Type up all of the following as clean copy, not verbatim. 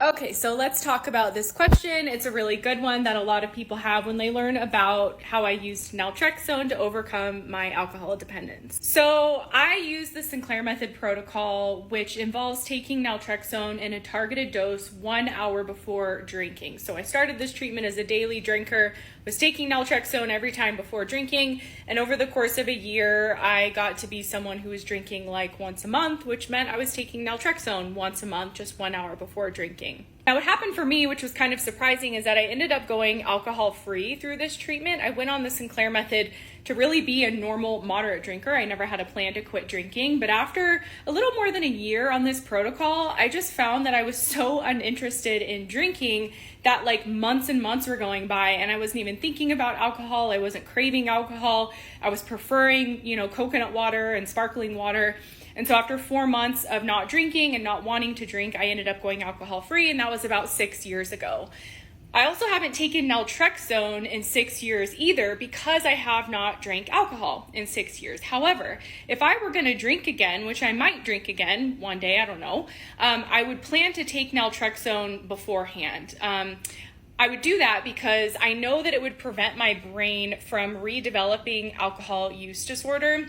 Okay, so let's talk about this question. It's a really good one that a lot of people have when they learn about how I used naltrexone to overcome my alcohol dependence. So I use the Sinclair method protocol, which involves taking naltrexone in a targeted dose 1 hour before drinking. So I started this treatment as a daily drinker, was taking naltrexone every time before drinking, and over the course of a year, I got to be someone who was drinking like once a month, which meant I was taking naltrexone once a month, just 1 hour before drinking. Now, what happened for me, which was kind of surprising, is that I ended up going alcohol-free through this treatment. I went on the Sinclair method to really be a normal, moderate drinker. I never had a plan to quit drinking, but after a little more than a year on this protocol, I just found that I was so uninterested in drinking that like months and months were going by and I wasn't even thinking about alcohol. I wasn't craving alcohol. I was preferring, coconut water and sparkling water. And so after 4 months of not drinking and not wanting to drink, I ended up going alcohol-free, and that was about 6 years ago. I also haven't taken naltrexone in 6 years either because I have not drank alcohol in 6 years. However, if I were going to drink again, which I might drink again one day, I don't know, I would plan to take naltrexone beforehand. I would do that because I know that it would prevent my brain from redeveloping alcohol use disorder.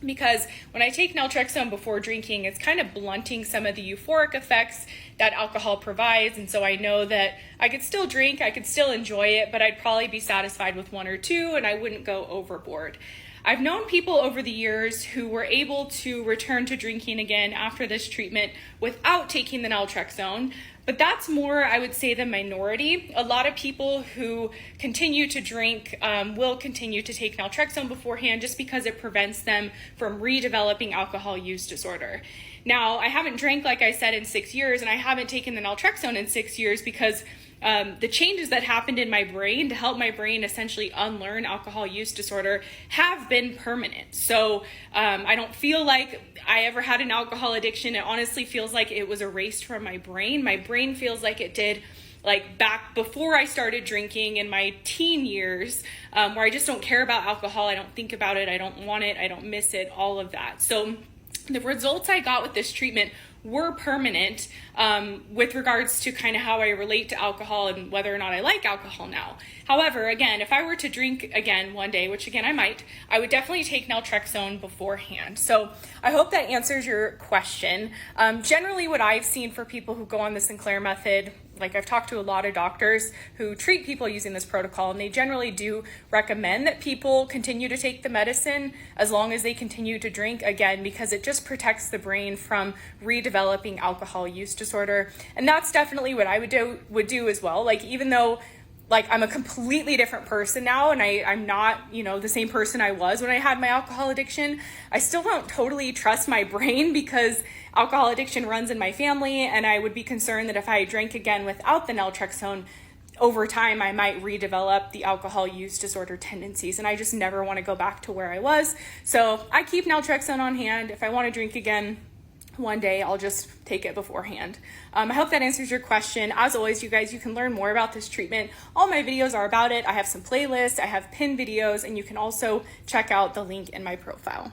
Because when I take naltrexone before drinking, it's kind of blunting some of the euphoric effects that alcohol provides. And so I know that I could still drink, I could still enjoy it, but I'd probably be satisfied with 1 or 2 and I wouldn't go overboard. I've known people over the years who were able to return to drinking again after this treatment without taking the naltrexone, but that's more, I would say, the minority. A lot of people who continue to drink will continue to take naltrexone beforehand just because it prevents them from redeveloping alcohol use disorder. Now, I haven't drank, like I said, in 6 years, and I haven't taken the naltrexone in 6 years because the changes that happened in my brain to help my brain essentially unlearn alcohol use disorder have been permanent. So I don't feel like I ever had an alcohol addiction. It honestly feels like it was erased from my brain. My brain feels like it did like back before I started drinking in my teen years, where I just don't care about alcohol. I don't think about it. I don't want it. I don't miss it, all of that. So the results I got with this treatment were permanent with regards to kind of how I relate to alcohol and whether or not I like alcohol now. However, again, if I were to drink again one day, which again I might, I would definitely take naltrexone beforehand. So I hope that answers your question. Generally what I've seen for people who go on the Sinclair method, like I've talked to a lot of doctors who treat people using this protocol, and they generally do recommend that people continue to take the medicine as long as they continue to drink, again, because it just protects the brain from redeveloping alcohol use disorder. And that's definitely what I would do as well. Like, even though I'm a completely different person now and I'm not, the same person I was when I had my alcohol addiction, I still don't totally trust my brain because alcohol addiction runs in my family, and I would be concerned that if I drank again without the naltrexone, over time I might redevelop the alcohol use disorder tendencies, and I just never want to go back to where I was. So I keep naltrexone on hand. If I want to drink again one day, I'll just take it beforehand. I hope that answers your question. As always, you guys, you can learn more about this treatment. All my videos are about it. I have some playlists, I have pinned videos, and you can also check out the link in my profile.